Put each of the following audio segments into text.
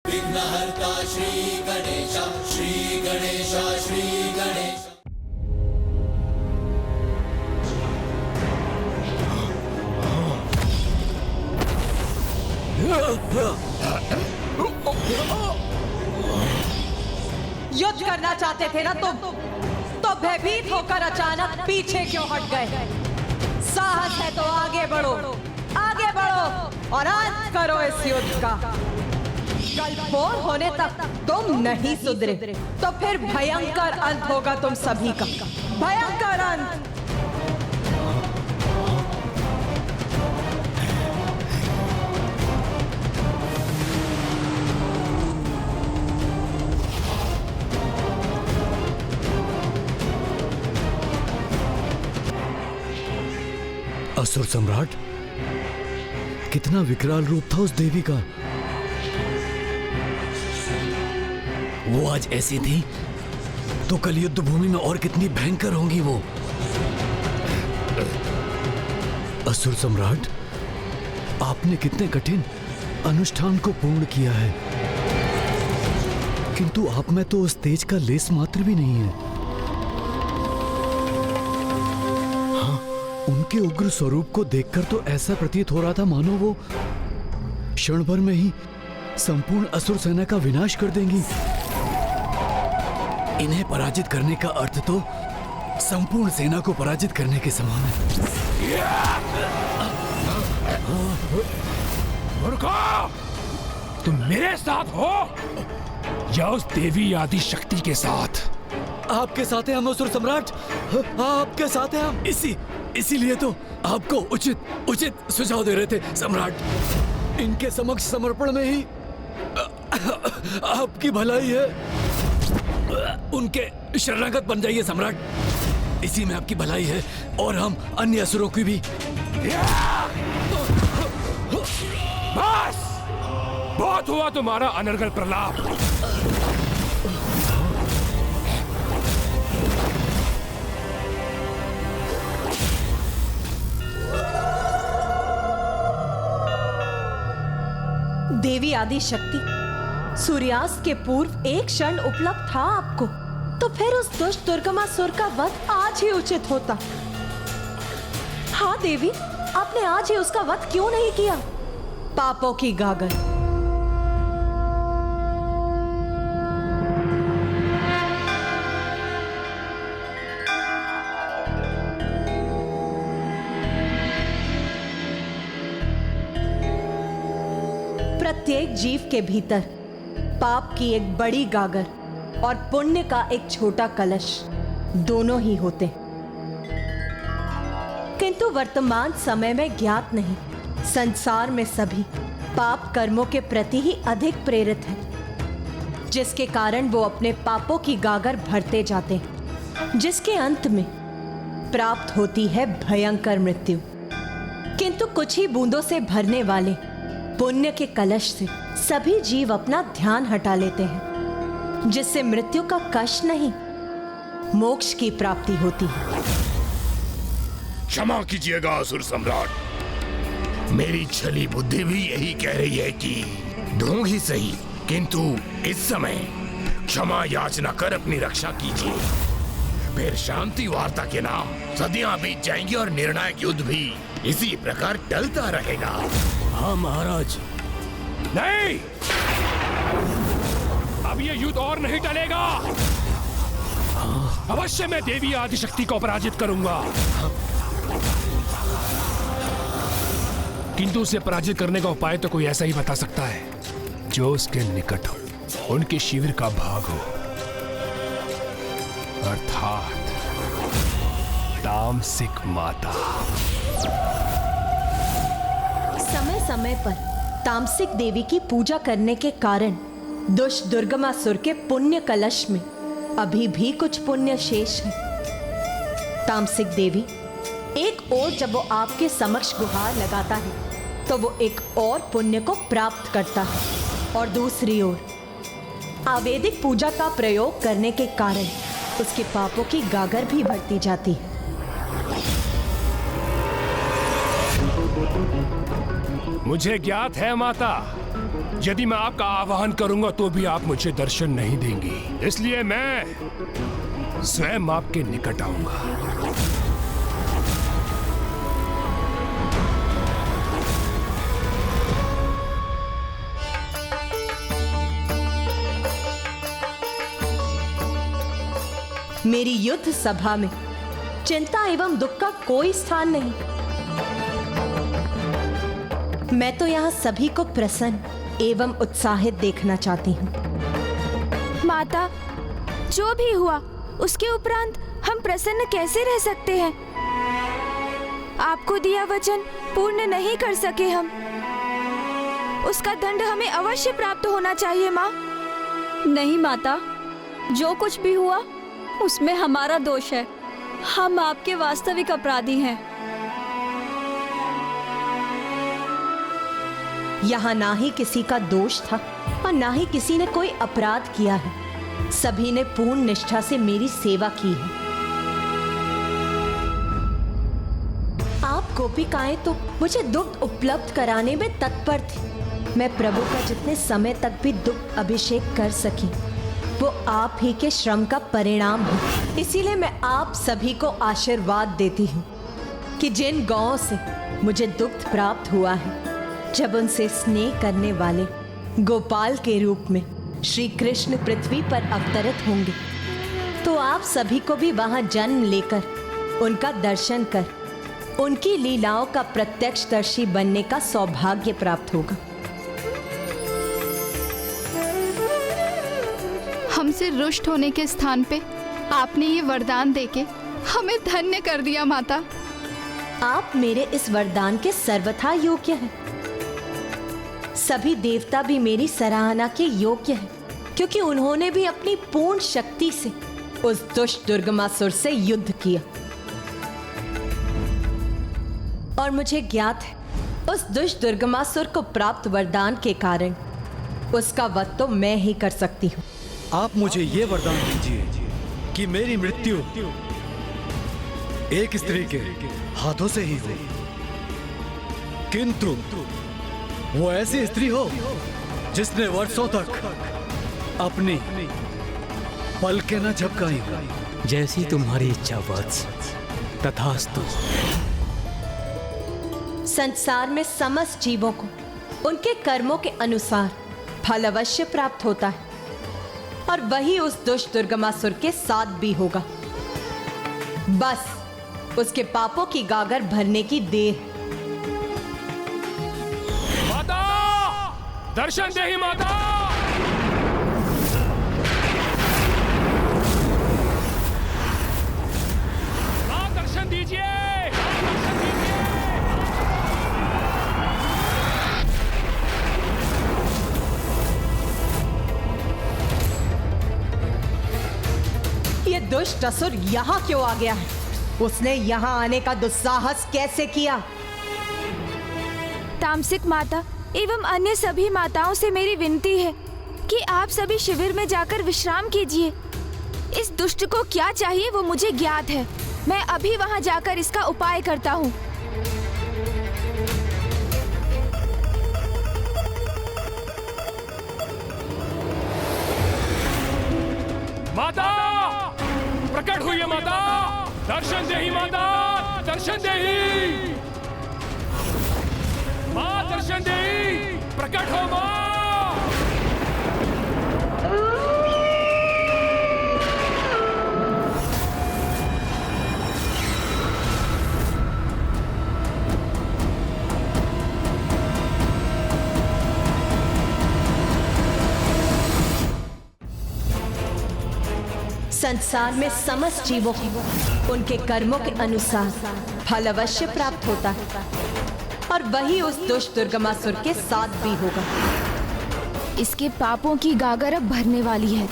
विघ्नहर्ता श्री गणेश, श्री गणेश, श्री गणेश। युद्ध करना चाहते थे ना तुम, तो भयभीत होकर अचानक पीछे क्यों हट गए? साहस है तो आगे बढ़ो, आगे बढ़ो और अंत करो इस युद्ध का। कल भोर होने तक तुम नहीं सुधरे तो फिर भयंकर अंत होगा तुम सभी का, भयंकर अंत। असुर सम्राट, कितना विकराल रूप था उस देवी का। वो आज ऐसी थी तो कल युद्ध भूमि में और कितनी भयंकर होंगी वो। असुर सम्राट, आपने कितने कठिन अनुष्ठान को पूर्ण किया है, किंतु आप में तो उस तेज का लेस मात्र भी नहीं है। उनके उग्र स्वरूप को देखकर तो ऐसा प्रतीत हो रहा था मानो वो क्षण भर में ही संपूर्ण असुर सेना का विनाश कर देंगी। इन्हें पराजित करने का अर्थ तो संपूर्ण सेना को पराजित करने के समान है। रुको! तुम मेरे साथ हो या उस देवी आदि शक्ति के साथ? आपके साथ हैं हम असुर सम्राट, आपके साथ हैं हम। इसीलिए तो आपको उचित सुझाव दे रहे थे सम्राट। इनके समक्ष समर्पण में ही आपकी भलाई है। उनके शरणागत बन जाइए सम्राट, इसी में आपकी भलाई है और हम अन्य असुरों की भी। बस बहुत हुआ तुम्हारा अनर्गल प्रलाप। देवी आदि शक्ति सूर्यास्त के पूर्व एक क्षण उपलब्ध था आपको, तो फिर उस दुष्ट दुर्गमासुर का वध आज ही उचित होता। हाँ देवी, आपने आज ही उसका वध क्यों नहीं किया? पापों की गागर। प्रत्येक जीव के भीतर पाप की एक बड़ी गागर और पुण्य का एक छोटा कलश दोनों ही होते हैं, किंतु वर्तमान समय में ज्ञात नहीं, संसार में सभी पाप कर्मों के प्रति ही अधिक प्रेरित हैं, जिसके कारण वो अपने पापों की गागर भरते जाते हैं, जिसके अंत में प्राप्त होती है भयंकर मृत्यु। किंतु कुछ ही बूंदों से भरने वाले पुण्य के कलश से सभी जीव अपना ध्यान हटा लेते हैं, जिससे मृत्यु का कष्ट नहीं, मोक्ष की प्राप्ति होती है। क्षमा कीजिएगा असुर सम्राट, मेरी छली बुद्धि भी यही कह रही है कि ढूंढ ही सही, किंतु इस समय क्षमा याचना कर अपनी रक्षा कीजिए। फिर शांति वार्ता के नाम सदियां बीत जाएंगी और निर्णायक युद्ध भी इसी प्रकार टलता रहेगा। हाँ महाराज। नहीं, अब ये युद्ध और नहीं टलेगा। अवश्य मैं देवी आदिशक्ति को पराजित करूंगा, किंतु उसे पराजित करने का उपाय तो कोई ऐसा ही बता सकता है जो उसके निकट हो, उनके शिविर का भाग हो, अर्थात तामसिक माता। समय समय पर तामसिक देवी की पूजा करने के कारण दुष्ट दुर्गमासुर के पुण्य कलश में अभी भी कुछ पुण्य शेष है। तामसिक देवी एक ओर जब वो आपके समक्ष गुहार लगाता है तो वो एक और पुण्य को प्राप्त करता है, और दूसरी ओर आवेदिक पूजा का प्रयोग करने के कारण उसके पापों की गागर भी बढ़ती जाती है। मुझे ज्ञात है माता, यदि मैं आपका आह्वान करूंगा तो भी आप मुझे दर्शन नहीं देंगी, इसलिए मैं स्वयं आपके निकट आऊंगा। मेरी युद्ध सभा में चिंता एवं दुख का कोई स्थान नहीं। मैं तो यहाँ सभी को प्रसन्न एवं उत्साहित देखना चाहती हूँ। माता, जो भी हुआ उसके उपरांत हम प्रसन्न कैसे रह सकते हैं? आपको दिया वचन पूर्ण नहीं कर सके हम, उसका दंड हमें अवश्य प्राप्त होना चाहिए माँ। नहीं माता, जो कुछ भी हुआ उसमें हमारा दोष है। हम आपके वास्तविक अपराधी हैं। यहाँ ना ही किसी का दोष था और ना ही किसी ने कोई अपराध किया है। सभी ने पूर्ण निष्ठा से मेरी सेवा की है। आप गोपिकाएं तो मुझे दुग्ध उपलब्ध कराने में तत्पर थी। मैं प्रभु का जितने समय तक भी दुग्ध अभिषेक कर सकी वो आप ही के श्रम का परिणाम है। इसीलिए मैं आप सभी को आशीर्वाद देती हूँ कि जिन गौओं से मुझे दुग्ध प्राप्त हुआ है, जब उनसे स्नेह करने वाले गोपाल के रूप में श्री कृष्ण पृथ्वी पर अवतरित होंगे, तो आप सभी को भी वहां जन्म लेकर उनका दर्शन कर उनकी लीलाओं का प्रत्यक्षदर्शी बनने का सौभाग्य प्राप्त होगा। हमसे रुष्ट होने के स्थान पे आपने ये वरदान देके हमें धन्य कर दिया माता। आप मेरे इस वरदान के सर्वथा योग्य हैं। सभी देवता भी मेरी सराहना के योग्य हैं, क्योंकि उन्होंने भी अपनी पूर्ण शक्ति से उस दुष्ट दुर्गमासुर से युद्ध किया। और मुझे ज्ञात है उस दुष्ट दुर्गमासुर को प्राप्त वरदान के कारण उसका वध तो मैं ही कर सकती हूँ। आप मुझे ये वरदान दीजिए कि मेरी मृत्यु एक स्त्री के हाथों से ही हो, किंतु वो ऐसी स्त्री हो जिसने वर्षों तक अपनी पलकें न झपकाई हो। जैसी तुम्हारी इच्छा वत्स, तथास्तु। संसार में समस्त जीवों को उनके कर्मों के अनुसार फल अवश्य प्राप्त होता है, और वही उस दुष्ट दुर्गमासुर के साथ भी होगा। बस उसके पापों की गागर भरने की देर। माता, दर्शन दे ही माता। मां, दर्शन दीजिए। ये दुष्ट असुर यहाँ क्यों आ गया है? उसने यहाँ आने का दुस्साहस कैसे किया? तामसिक माता एवं अन्य सभी माताओं से मेरी विनती है कि आप सभी शिविर में जाकर विश्राम कीजिए। इस दुष्ट को क्या चाहिए वो मुझे ज्ञात है। मैं अभी वहां जाकर इसका उपाय करता हूँ। माता, प्रकट हुई है माता। दर्शन दे ही माता, दर्शन दे ही। मां, दर्शन दे ही। प्रकट हो मां। संसार में समस्त जीवों को उनके कर्मों के अनुसार फल अवश्य प्राप्त होता है, और वही उस दुष्ट दुर्गमासुर के साथ भी होगा। इसके पापों की गागर अब भरने वाली है,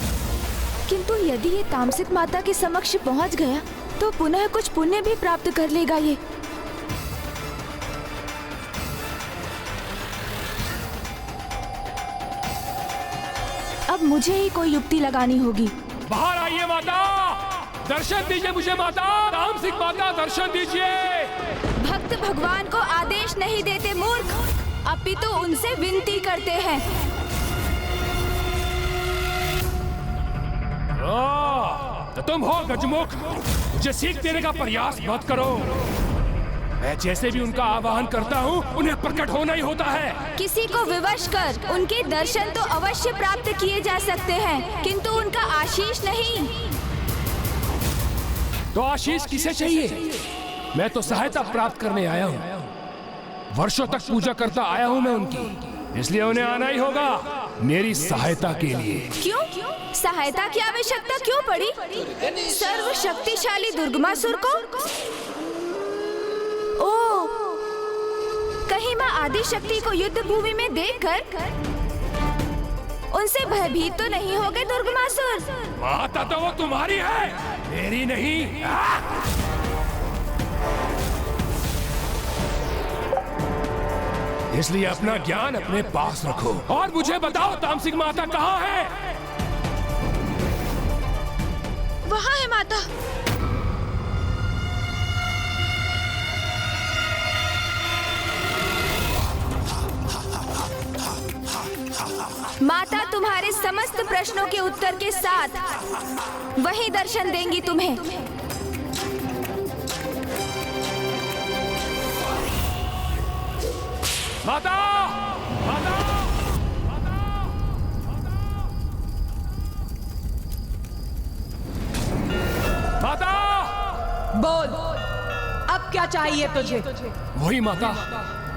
किंतु यदि ये तामसिक माता के समक्ष पहुंच गया तो पुनः कुछ पुण्य भी प्राप्त कर लेगा ये। अब मुझे ही कोई युक्ति लगानी होगी। बाहर आइए माता, दर्शन दीजिए मुझे माता। तामसिक माता, दर्शन दीजिए। भक्त भगवान को आदेश नहीं देते मूर्ख। अपितु उनसे विनती करते हैं। तो तुम हो गजमुख, मुझे सीख देने का प्रयास मत करो। मैं जैसे भी उनका आवाहन करता हूँ उन्हें प्रकट होना ही होता है। किसी को विवश कर उनके दर्शन तो अवश्य प्राप्त किए जा सकते हैं, किंतु उनका आशीष नहीं। तो आशीष किसे चाहिए? मैं तो सहायता प्राप्त करने आया हूँ। वर्षों तक पूजा करता आया हूँ मैं उनकी, इसलिए उन्हें आना ही होगा मेरी सहायता के लिए। क्यों? सहायता की आवश्यकता क्यों पड़ी? सर्वशक्तिशाली दुर्गमासुर को? ओह, कहीं माँ आदि शक्ति को युद्ध भूमि में देखकर उनसे भयभीत तो नहीं हो गए दुर्गमासुर? माता तो वो तुम्हारी है, मेरी नहीं। इसलिए अपना ज्ञान अपने पास रखो और मुझे बताओ तामसिक माता कहाँ है? वहाँ है माता। माता तुम्हारे समस्त प्रश्नों के उत्तर के साथ वही दर्शन देंगी तुम्हें। माता! माता! माता! बोल, अब क्या चाहिए तुझे? वही माता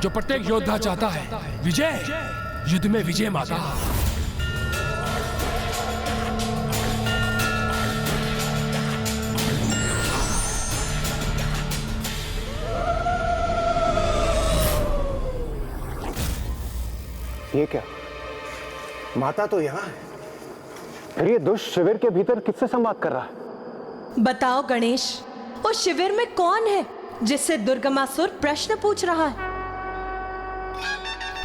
जो प्रत्येक योद्धा चाहता है, विजय, युद्ध में विजय माता। ये क्या? माता तो यहाँ है, फिर ये दुष्ट शिविर के भीतर किससे संवाद कर रहा है? बताओ गणेश, उस शिविर में कौन है जिससे दुर्गमासुर प्रश्न पूछ रहा है?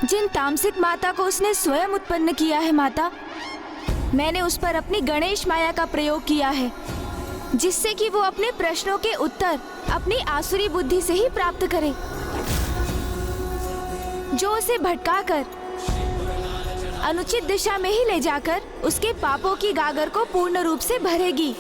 जिन तामसिक माता को उसने स्वयं उत्पन्न किया है माता, मैंने उस पर अपनी गणेश माया का प्रयोग किया है, जिससे कि वो अपने प्रश्नों के उत्तर अपनी आसुरी बुद्धि से ही प्राप्त करे, जो उसे भटकाकर अनुचित दिशा में ही ले जाकर उसके पापों की गागर को पूर्ण रूप से भरेगी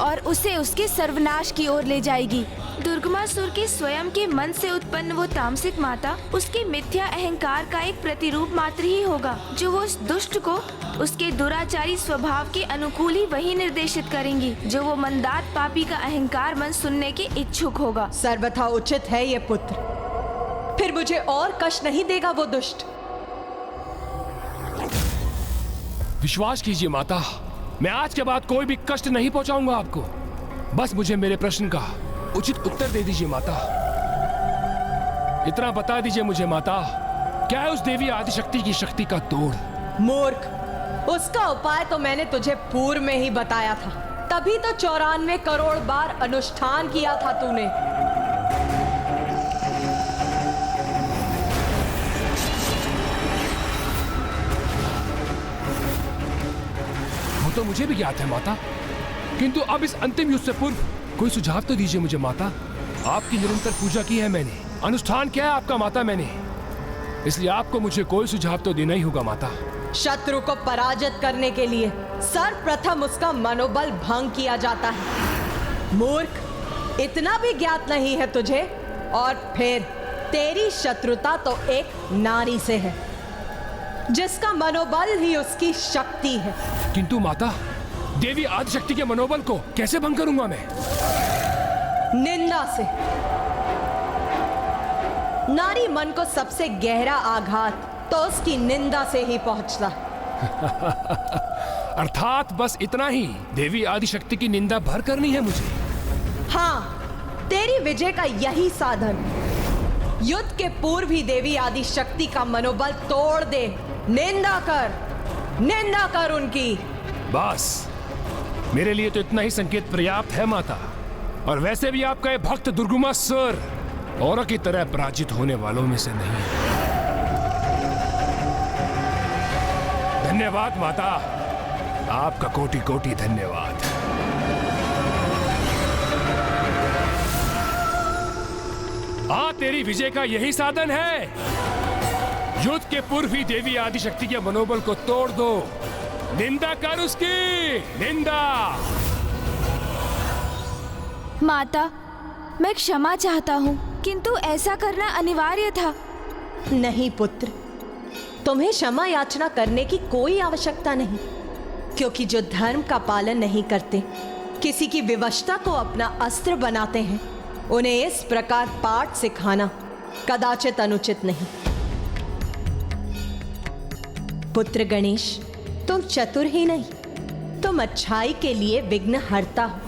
और उसे उसके सर्वनाश की ओर ले जाएगी। दुर्गमासुर के स्वयं के मन से उत्पन्न वो तामसिक माता उसके मिथ्या अहंकार का एक प्रतिरूप मात्र ही होगा, जो वो उस दुष्ट को उसके दुराचारी स्वभाव के अनुकूल ही वही निर्देशित करेंगी, जो वो मंदात पापी का अहंकार मन सुनने के इच्छुक होगा। सर्वथा उचित है ये पुत्र, फिर मुझे और कष्ट नहीं देगा वो दुष्ट। विश्वास कीजिए माता, मैं आज के बाद कोई भी कष्ट नहीं पहुंचाऊंगा आपको। बस मुझे मेरे प्रश्न का उचित उत्तर दे दीजिए माता। इतना बता दीजिए मुझे माता, क्या है उस देवी आदिशक्ति की शक्ति का तोड़? मूर्ख, उसका उपाय तो मैंने तुझे पूर्व में ही बताया था, तभी तो 94 करोड़ बार अनुष्ठान किया था तूने। वो तो मुझे भी ज्ञात है माता, किंतु अब इस अंतिम युद्ध से पूर्व कोई सुझाव तो दीजिए मुझे माता। आपकी निरंतर पूजा की है मैंने, अनुष्ठान किया है आपका माता मैंने, इसलिए आपको मुझे कोई सुझाव तो देना ही होगा माता। शत्रु को पराजित करने के लिए सर्वप्रथम उसका मनोबल भंग किया जाता है। मूर्ख, इतना भी ज्ञात नहीं है तुझे? और फिर तेरी शत्रुता तो एक नारी से है, जिसका मनोबल ही उसकी शक्ति है। किंतु माता, देवी आदिशक्ति के मनोबल को कैसे भंग करूंगा मैं? निंदा से। नारी मन को सबसे गहरा आघात तो उसकी निंदा से ही पहुंचता है। अर्थात बस इतना ही, देवी आदिशक्ति की निंदा भर करनी है मुझे? हाँ, तेरी विजय का यही साधन। युद्ध के पूर्व ही देवी आदिशक्ति का मनोबल तोड़ दे। निंदा कर उनकी। बस मेरे लिए तो इतना ही संकेत पर्याप्त है माता। और वैसे भी आपका ये भक्त दुर्गमासुर औरों की तरह पराजित होने वालों में से नहीं है। धन्यवाद माता, आपका कोटि कोटि धन्यवाद। हाँ, तेरी विजय का यही साधन है। युद्ध के पूर्व ही देवी आदिशक्ति के मनोबल को तोड़ दो। निंदा कर उसकी, निंदा। माता, मैं क्षमा चाहता हूँ, किंतु ऐसा करना अनिवार्य था। नहीं पुत्र, तुम्हें क्षमा याचना करने की कोई आवश्यकता नहीं, क्योंकि जो धर्म का पालन नहीं करते, किसी की विवशता को अपना अस्त्र बनाते हैं, उन्हें इस प्रकार पाठ सिखाना कदाचित अनुचित नहीं। पुत्र गणेश, तुम चतुर ही नहीं, तुम अच्छाई के लिए विघ्न हरता हो।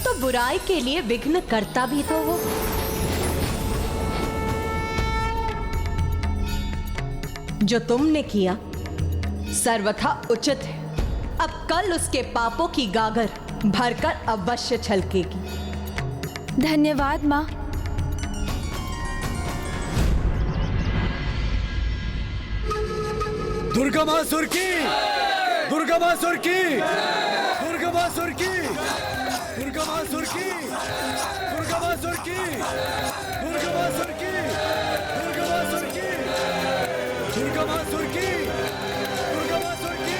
तो बुराई के लिए विघ्न करता भी तो हो। जो तुमने किया सर्वथा उचित है। अब कल उसके पापों की गागर भरकर अवश्य छलकेगी। धन्यवाद माँ। दुर्गमासुर की, दुर्गमासुर की, दुर्गमासुर की, दुर्गमासुर की, दुर्गमासुर की, दुर्गमासुर की, दुर्गमासुर की, दुर्गमासुर की, दुर्गमासुर की।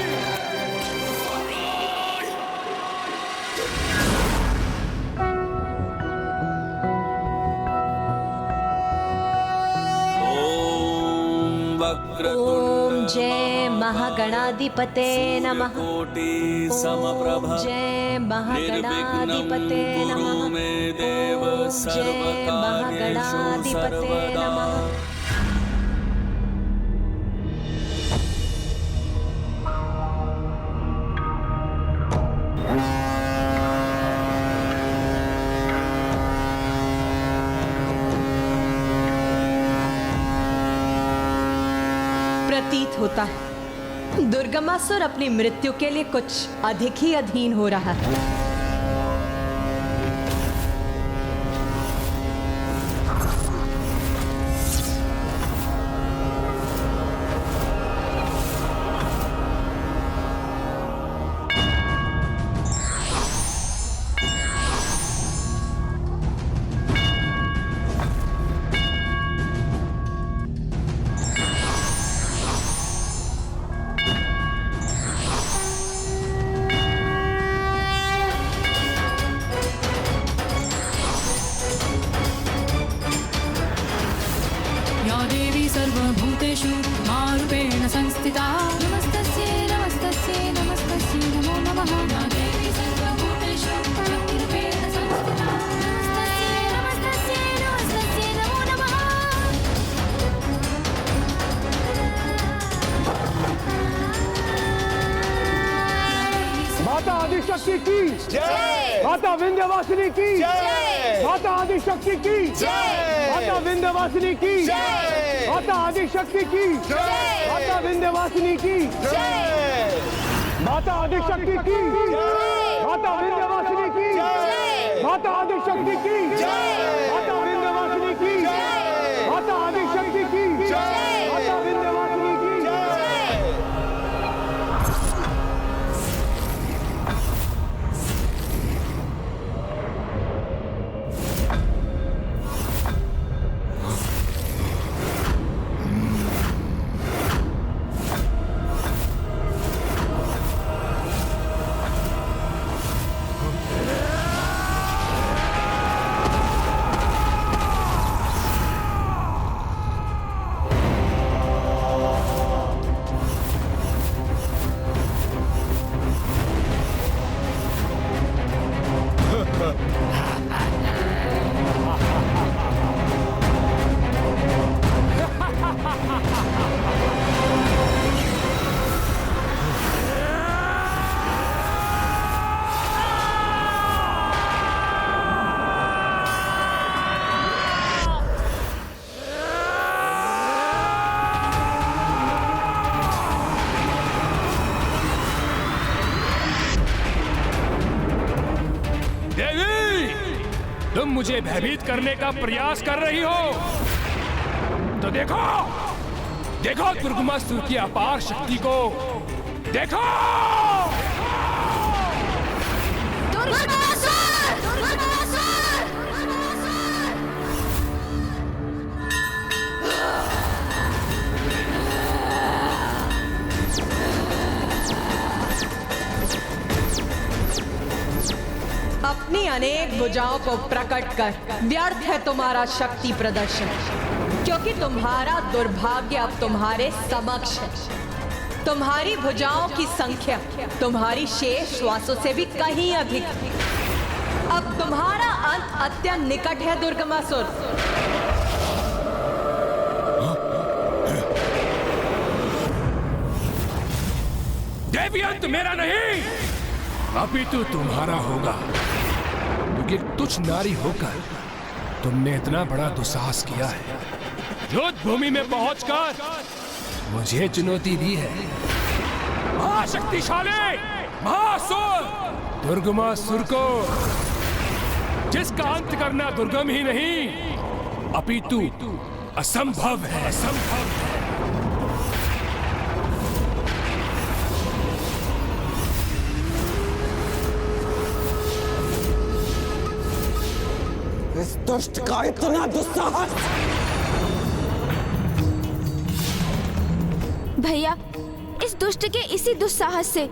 ओम जय महागणाधिपते नमः। ओम जय महागणाधिपते नमः। ओम जय महागणाधिपते नमः। प्रतीत होता है दुर्गमासुर अपनी मृत्यु के लिए कुछ अधिक ही अधीन हो रहा है। सर्वभूतेषु मारूपेण संस्थिता। नमस्तस्यै नमस्तस्यै नमस्तस्यै नमो नमः। या देवी सर्वभूतेषु शक्तिरूपेण संस्थिता। नमस्तस्यै नमस्तस्यै नमस्तस्यै नमो नमः। माता आदिशक्ति की जय। माता विंध्यवासिनी की जय। माता आदिशक्ति की जय। माता विंध्यवासिनी की जय। माता आदिशक्ति की जय। माता विंध्यवासिनी की जय। माता आदिशक्ति की जय। माता विंध्यवासिनी की जय। माता आदिशक्ति की जय। माता विंध्यवासिनी की जय। माता आदिशक्ति की जय। माता विंध्यवासिनी की जय। तुम मुझे भयभीत करने का प्रयास कर रही हो, तो देखो देखो दुर्गमासुर की अपार शक्ति को देखो। अनेक भुजाओं को प्रकट कर व्यर्थ है तुम्हारा शक्ति प्रदर्शन, क्योंकि तुम्हारा दुर्भाग्य अब तुम्हारे समक्ष है। तुम्हारी भुजाओं की संख्या तुम्हारी शेष श्वासों से भी कहीं अधिक है। अब तुम्हारा अंत अत्यंत निकट है दुर्गमासुर। देवी अंत मेरा नहीं, अपितु तुम्हारा होगा, क्योंकि तुच्छ नारी होकर तुमने इतना बड़ा दुस्साहस किया है। युद्ध भूमि में पहुंचकर मुझे चुनौती दी है। महाशक्तिशाली महासुर दुर्गमासुर को, जिसका अंत करना दुर्गम ही नहीं अपितु असंभव है। असंभव है। इस दुष्ट का इतना दुस्साहस! भैया, इस दुष्ट के इसी दुस्साहस से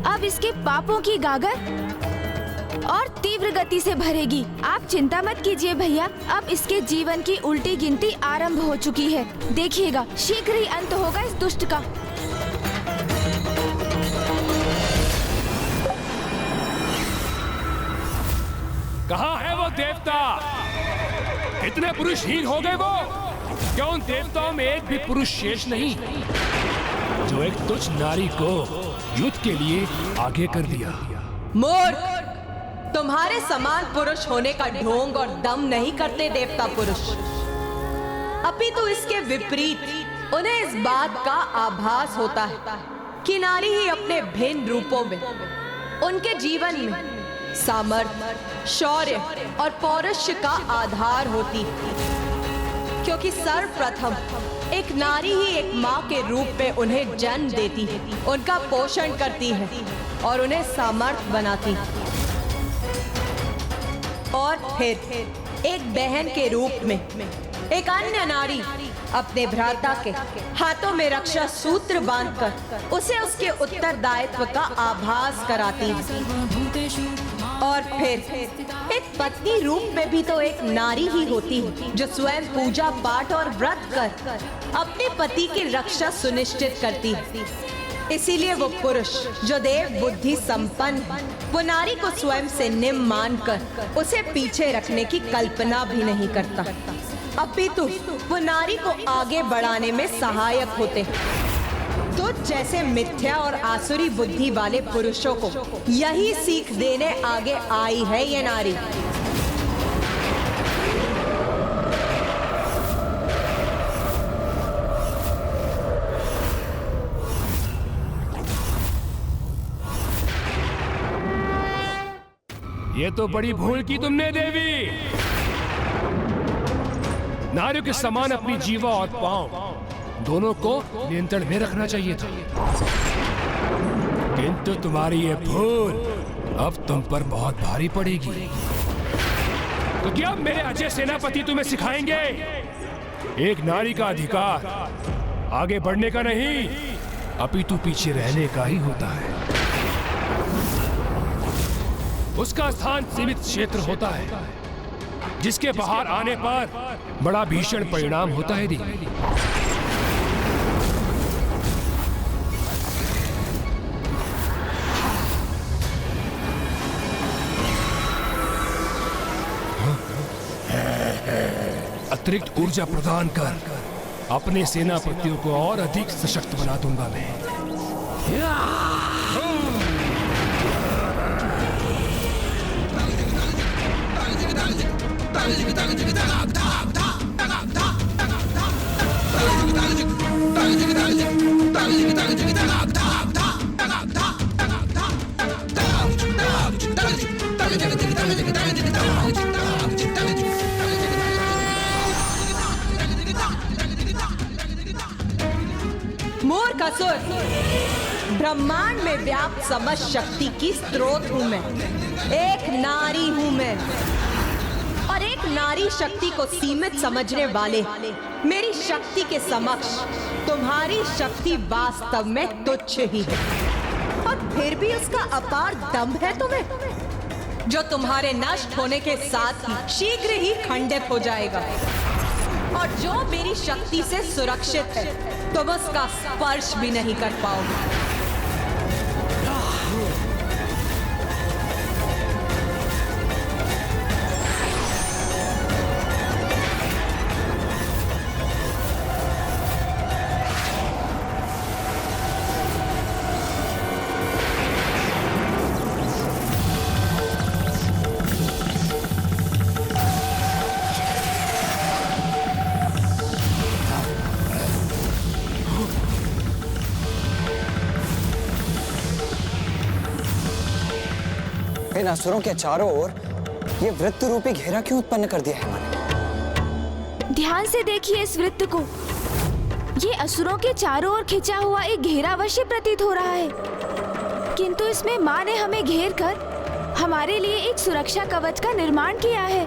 अब इसके पापों की गागर और तीव्र गति से भरेगी। आप चिंता मत कीजिए भैया, अब इसके जीवन की उल्टी गिनती आरंभ हो चुकी है। देखिएगा, शीघ्र ही अंत होगा इस दुष्ट का। कहाँ है वो देवता? इतने पुरुषहीन हो गए वो? क्या उन देवताओं में एक भी पुरुष शेष नहीं जो एक तुच्छ नारी को युद्ध के लिए आगे कर दिया? मूर्ख, तुम्हारे समान पुरुष होने का ढोंग और दम नहीं करते देवता पुरुष, अपितु इसके विपरीत उन्हें इस बात का आभास होता है कि नारी ही अपने भिन्न रूपों में उनके जीवन में सामर्थ्य, शौर्य और पौरुष का आधार होती है, क्योंकि सर्वप्रथम एक नारी ही एक माँ के रूप में उन्हें जन्म देती है, उनका पोषण करती है और उन्हें सामर्थ्य बनाती है, और फिर एक बहन के रूप में एक अन्य नारी अपने भ्राता के हाथों में रक्षा सूत्र बांधकर उसे उसके उत्तरदायित्व का आभास कराती है। और फिर एक पत्नी रूप में भी तो एक नारी ही होती है जो स्वयं पूजा पाठ और व्रत कर अपने पति की रक्षा सुनिश्चित करती है। इसीलिए वो पुरुष जो देव बुद्धि संपन्न है, वो नारी को स्वयं से निम्न मानकर उसे पीछे रखने की कल्पना भी नहीं करता, अपितु वो नारी को आगे बढ़ाने में सहायक होते हैं। तो जैसे मिथ्या और आसुरी बुद्धि वाले पुरुषों को यही सीख देने आगे आई है ये नारी। ये तो बड़ी भूल की तुमने देवी। नारियों के समान अपनी जीवा और पांव दोनों को नियंत्रण में रखना चाहिए था, किंतु तुम्हारी ये भूल अब तुम पर बहुत भारी पड़ेगी। तो क्या मेरे अजय सेनापति तुम्हें सिखाएंगे एक नारी का अधिकार आगे बढ़ने का नहीं, अपितु पीछे रहने का ही होता है। उसका स्थान सीमित क्षेत्र होता है, जिसके बाहर आने पर बड़ा भीषण परिणाम होता है। देवी, अतिरिक्त ऊर्जा प्रदान कर अपने सेनापतियों को और अधिक सशक्त बना दूंगा मैं। मूर्ख असुर, ब्रह्मांड में व्याप्त समस्त शक्ति की स्रोत हूँ मैं, एक नारी हूँ मैं, और एक नारी शक्ति को सीमित समझने वाले मेरी शक्ति के समक्ष तुम्हारी शक्ति वास्तव में तुच्छ ही है। और फिर भी उसका अपार दम्भ है तुम्हें। जो तुम्हारे नष्ट होने के साथ ही शीघ्र ही खंडित हो जाएगा, और जो मेरी शक्ति से सुरक्षित है तुम उसका स्पर्श भी नहीं कर पाओगे। इन असुरों के चारों ओर ये वृत्त रूपी घेरा क्यों उत्पन्न कर दिया है मैंने? ध्यान से देखिए इस वृत्त को। ये असुरों के चारों ओर खिंचा हुआ एक घेरा अवश्य प्रतीत हो रहा है, किंतु इसमें माँ ने हमें घेर कर हमारे लिए एक सुरक्षा कवच का निर्माण किया है।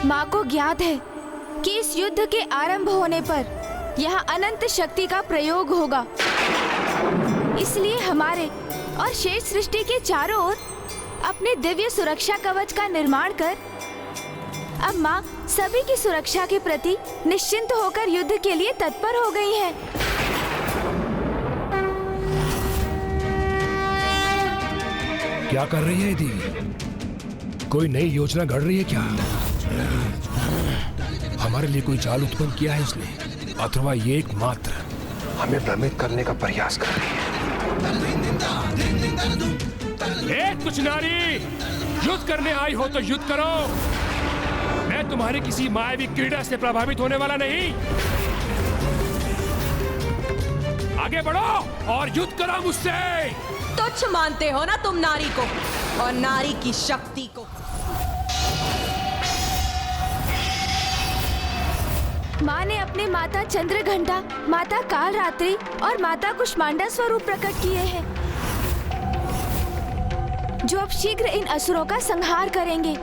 माँ को ज्ञात है कि इस युद्ध के आरंभ होने पर यहाँ अनंत शक्ति का प्रयोग होगा, इसलिए हमारे और शेष सृष्टि के चारों ओर अपने दिव्य सुरक्षा कवच का निर्माण कर अब माँ सभी की सुरक्षा के प्रति निश्चिंत होकर युद्ध के लिए तत्पर हो गई हैं। क्या कर रही है देवी? कोई नई योजना घड़ रही है क्या? हमारे लिए कोई जाल उत्पन्न किया है उसने, अथवा ये एकमात्र हमें भ्रमित करने का प्रयास कर रही है। कुछ नारी, युद्ध करने आई हो तो युद्ध करो। मैं तुम्हारी किसी मायावी क्रीड़ा से प्रभावित होने वाला नहीं। आगे बढ़ो और युद्ध करो मुझसे। तुच्छ मानते हो ना तुम नारी को और नारी की शक्ति को। माँ ने अपने माता चंद्रघंटा, माता कालरात्रि और माता कुष्मांडा स्वरूप प्रकट किए हैं, जो अब शीघ्र इन असुरों का संहार करेंगे।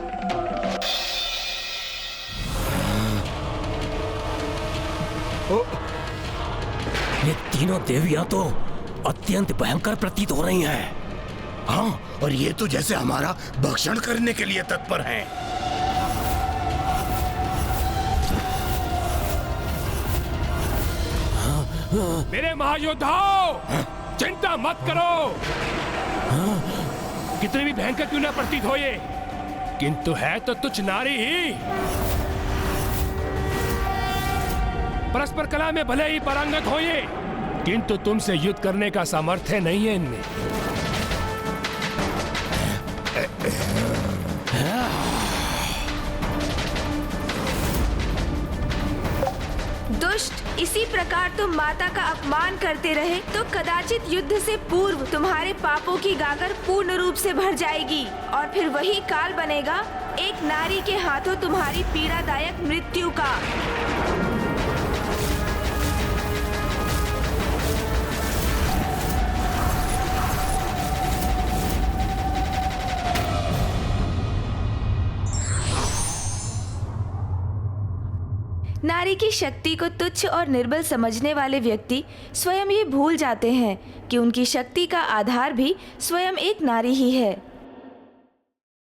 ये तीनों देवियां तो अत्यंत भयंकर प्रतीत हो रही हैं। हाँ, और ये तो जैसे हमारा भक्षण करने के लिए तत्पर हैं। मेरे महायोद्धाओं, चिंता मत करो। कितने भी भयंकर क्यों ना प्रतीत हो ये, किंतु है तो तुच्छ नारी ही। परस्पर कला में भले ही पारंगत हो ये, किंतु तुमसे युद्ध करने का सामर्थ्य नहीं है इनमें। दुष्ट, इसी प्रकार तुम माता का अपमान करते रहे तो कदाचित युद्ध से पूर्व तुम्हारे पापों की गागर पूर्ण रूप से भर जाएगी, और फिर वही काल बनेगा एक नारी के हाथों तुम्हारी पीड़ादायक मृत्यु का। नारी की शक्ति को तुच्छ और निर्बल समझने वाले व्यक्ति स्वयं ये भूल जाते हैं कि उनकी शक्ति का आधार भी स्वयं एक नारी ही है।